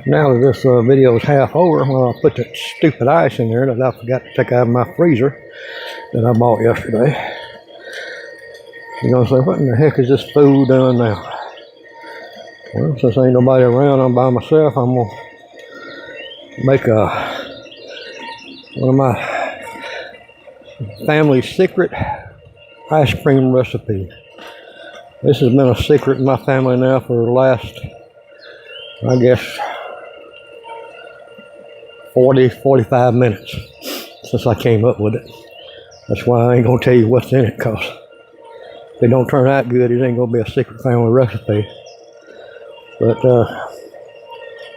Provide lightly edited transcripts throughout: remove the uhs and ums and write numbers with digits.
Now that this video is half over, I put that stupid ice in there that I forgot to take out of my freezer that I bought yesterday. You're gonna say, what in the heck is this fool doing now? Well, since ain't nobody around, I'm by myself, I'm gonna make one of my family's secret ice cream recipe. This has been a secret in my family now for the last, I guess, 40, 45 minutes since I came up with it. That's why I ain't gonna tell you what's in it, cause if it don't turn out good, it ain't gonna be a secret family recipe. But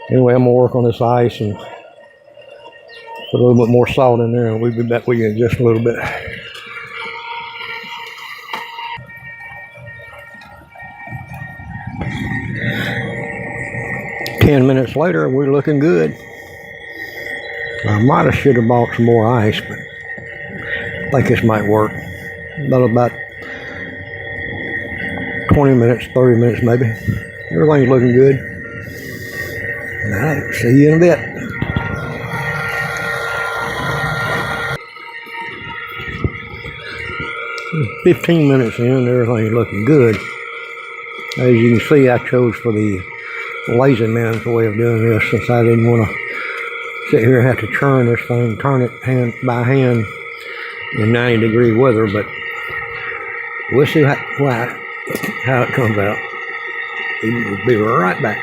anyway, I'm gonna work on this ice and put a little bit more salt in there, and we'll be back with you in just a little bit. Ten minutes later, we're looking good. I might have should have bought some more ice, but I think this might work. About 20 minutes, 30 minutes maybe. Everything's looking good. All right, see you in a bit. Hmm, 15 minutes in, everything's looking good. As you can see, I chose for the lazy man's way of doing this, since I didn't want to sit here and have to churn this thing, turn it hand by hand in 90-degree weather, but we'll see how it comes out. We'll be right back.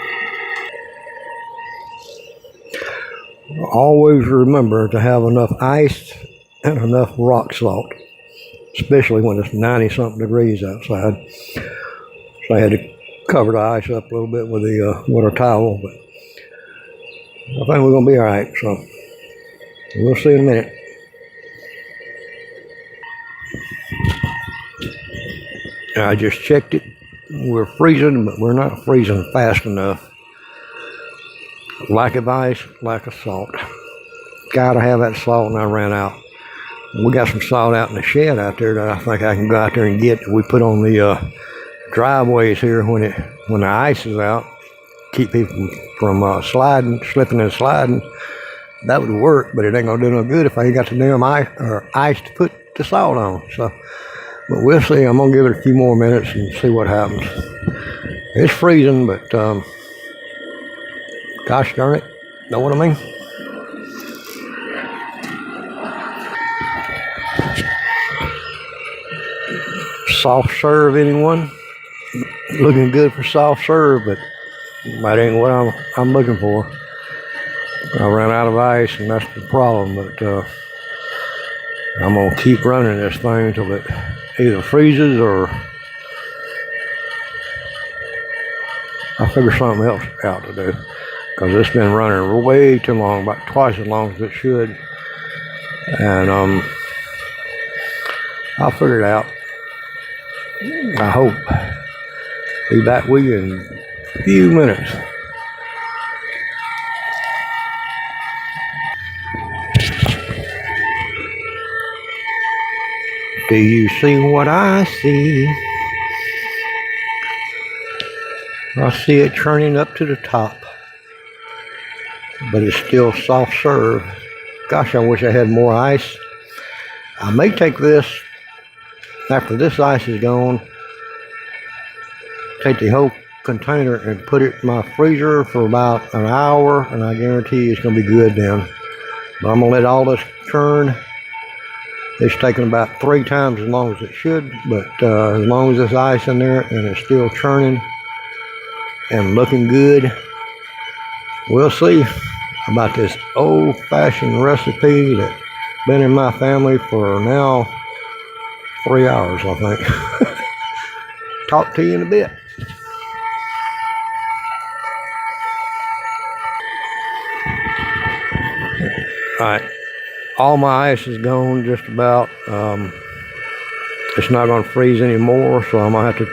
Always remember to have enough ice and enough rock salt, especially when it's 90-something degrees outside. So I had to cover the ice up a little bit with a towel, but I think we're gonna be all right. So we'll see in a minute. I just checked it. We're freezing, but we're not freezing fast enough. Lack of ice, lack of salt. Gotta have that salt, and I ran out. We got some salt out in the shed out there that I think I can go out there and get. We put on the driveways here when the ice is out, keep people from slipping and sliding. That would work, but it ain't gonna do no good if I ain't got the damn ice to put the salt on. So, but we'll see. I'm gonna give it a few more minutes and see what happens. It's freezing, but gosh darn it, know what I mean? Soft serve, anyone? Looking good for soft serve, but that ain't what I'm looking for. I ran out of ice, and that's the problem. But I'm gonna keep running this thing until it either freezes or I figure something else out to do, because it's been running way too long, about twice as long as it should. And I'll figure it out. I hope. Be back with you in a few minutes. Do you see what I see? I see it churning up to the top, but it's still soft serve. Gosh, I wish I had more ice. I may take this, after this ice is gone, take the whole container and put it in my freezer for about an hour, and I guarantee it's going to be good then. But I'm going to let all this churn. It's taking about 3 times as long as it should, but as long as there's ice in there and it's still churning and looking good, we'll see about this old-fashioned recipe that's been in my family for now 3 hours, I think. Talk to you in a bit. All right, all my ice is gone just about. It's not going to freeze anymore, so I'm going to have to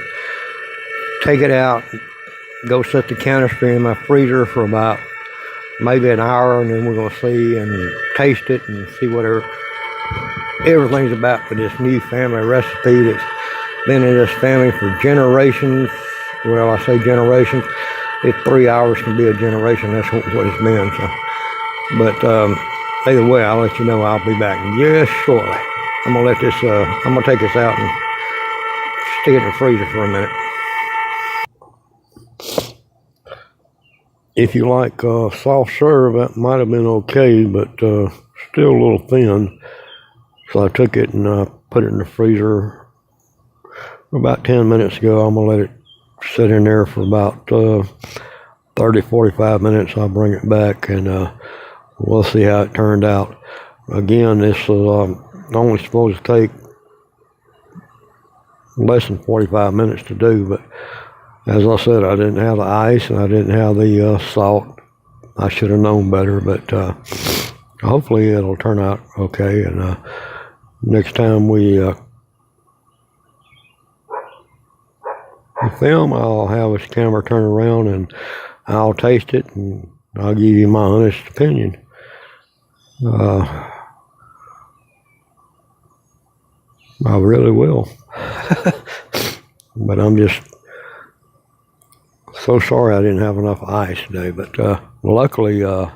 take it out, go set the canister in my freezer for about maybe an hour, and then we're going to see and taste it and see what everything's about with this new family recipe that's been in this family for generations. Well, I say generations. If 3 hours can be a generation, that's what it's been. So, but either way, I'll let you know. I'll be back just shortly. I'm gonna take this out and stick it in the freezer for a minute. If you like soft serve, that might have been okay, but still a little thin. So I took it and put it in the freezer about 10 minutes ago. I'm gonna let it sit in there for about 30, 45 minutes. I'll bring it back and we'll see how it turned out. Again, this is only supposed to take less than 45 minutes to do, but as I said, I didn't have the ice and I didn't have the salt. I should have known better, but hopefully it'll turn out okay. And next time we film, I'll have this camera turn around and I'll taste it and I'll give you my honest opinion. I really will. But I'm just so sorry I didn't have enough ice today. But luckily, I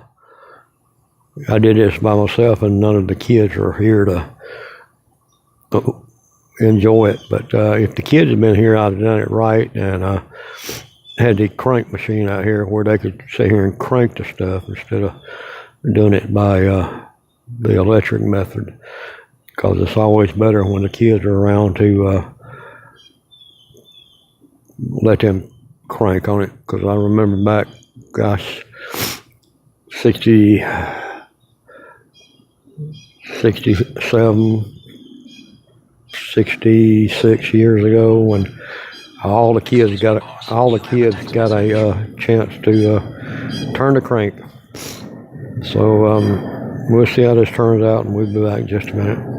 did this by myself and none of the kids are here to enjoy it. But if the kids had been here, I'd have done it right. And I had the crank machine out here where they could sit here and crank the stuff instead of doing it by the electric method. Because it's always better when the kids are around to let them crank on it. Because I remember back, gosh, 67, 66 years ago, when all the kids got a chance to turn the crank. So we'll see how this turns out, and we'll be back in just a minute.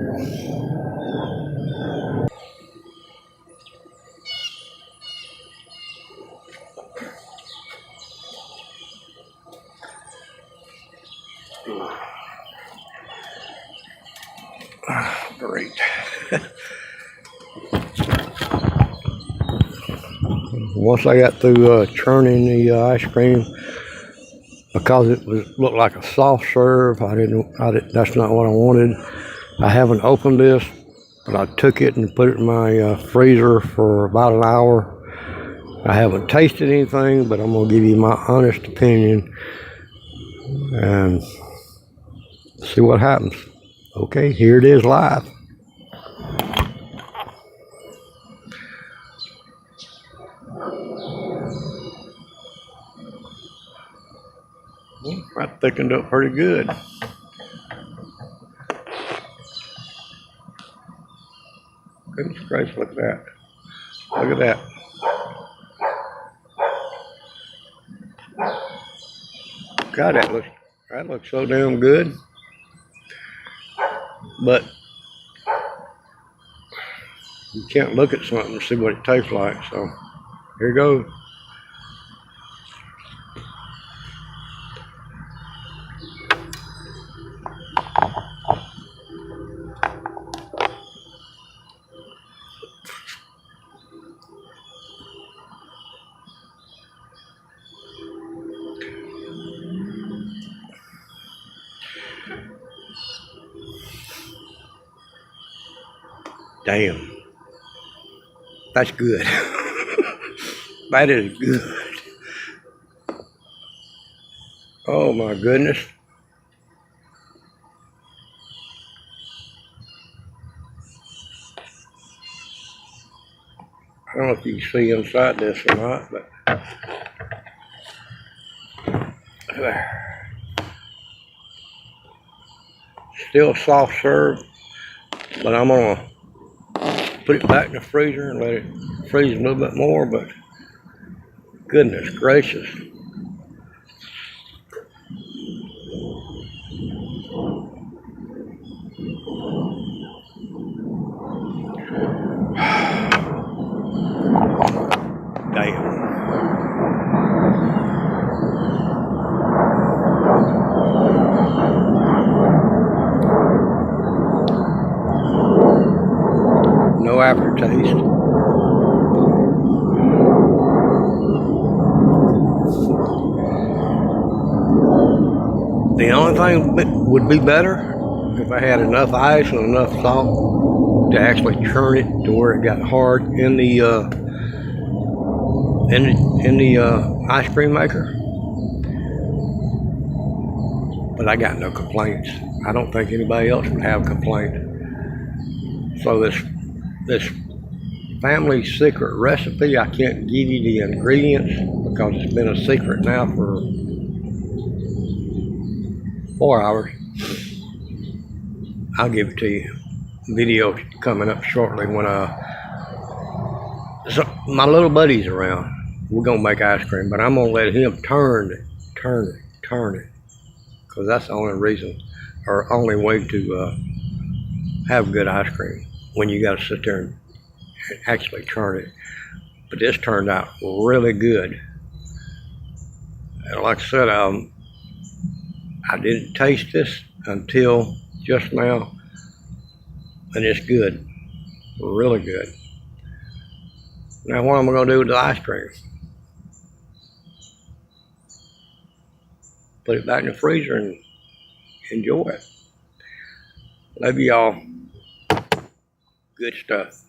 Great. Once I got through churning the ice cream, because it looked like a soft serve, that's not what I wanted. I haven't opened this, but I took it and put it in my freezer for about an hour. I haven't tasted anything, but I'm gonna give you my honest opinion and see what happens. Okay, here it is live. That thickened up pretty good. Goodness gracious, look at that. Look at that. God, that looks so damn good. But you can't look at something and see what it tastes like. So here goes. Damn. That's good. That is good. Oh my goodness. I don't know if you can see inside this or not, but there. Still soft serve, but I'm gonna put it back in the freezer and let it freeze a little bit more. But goodness gracious. Damn. No aftertaste. The only thing that would be better if I had enough ice and enough salt to actually churn it to where it got hard in the ice cream maker. But I got no complaints. I don't think anybody else would have a complaint. So this family secret recipe, I can't give you the ingredients because it's been a secret now for 4 hours. I'll give it to you. Video coming up shortly when so my little buddy's around. We're gonna make ice cream, but I'm gonna let him turn it, because that's the only reason or only way to have good ice cream, when you got to sit there and actually turn it. But this turned out really good. And like I said, I didn't taste this until just now, and it's good, really good. Now what am I gonna do with the ice cream? Put it back in the freezer and enjoy it. Love y'all. Good stuff.